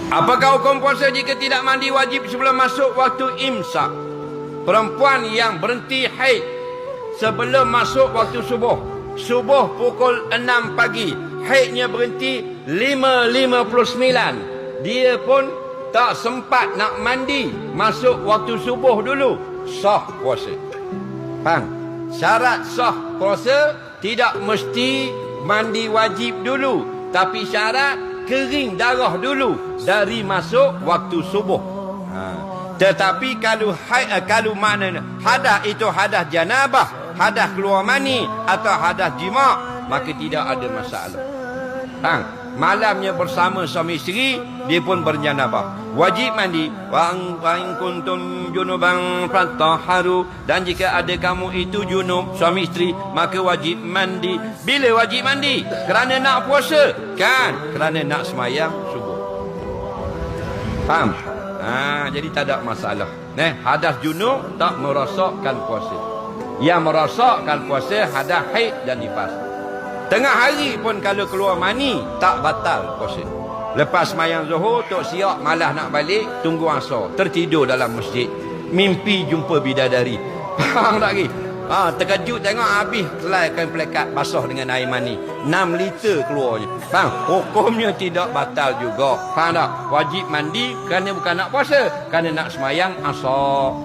Apakah hukum puasa jika tidak mandi wajib sebelum masuk waktu imsak? Perempuan yang berhenti haid sebelum masuk waktu subuh. Subuh pukul 6 pagi. Haidnya berhenti 5:59. Dia pun tak sempat nak mandi. Masuk waktu subuh dulu. Sah puasa. Faham? Syarat sah puasa tidak mesti mandi wajib dulu. Tapi syarat kering darah dulu dari masuk waktu subuh. Tetapi kalau maknanya hadas itu hadas janabah, hadas keluar mani atau hadas jima', maka tidak ada masalah. Malamnya bersama suami isteri, dia pun berjanabah, wajib mandi. Wa in kuntum junuban fatahharu, dan jika ada kamu itu junub, suami isteri, maka wajib mandi. Bila wajib mandi? Kerana nak puasa? Kan, kerana nak semayang subuh. Faham? Jadi tak ada masalah. Hadas junub tak merosakkan puasa. Yang merosakkan puasa hadas haid dan nifas. Tengah hari pun kalau keluar mani, tak batal puasa. Lepas semayang zuhur, tok siap malah nak balik, tunggu asar, tertidur dalam masjid, mimpi jumpa bidadari. Faham tak lagi? Terkejut tengok habis kelaikan pelekat basah dengan air mani, 6 liter keluarnya. Faham? Hukumnya tidak batal juga. Faham tak? Wajib mandi kerana bukan nak puasa, kerana nak semayang asar.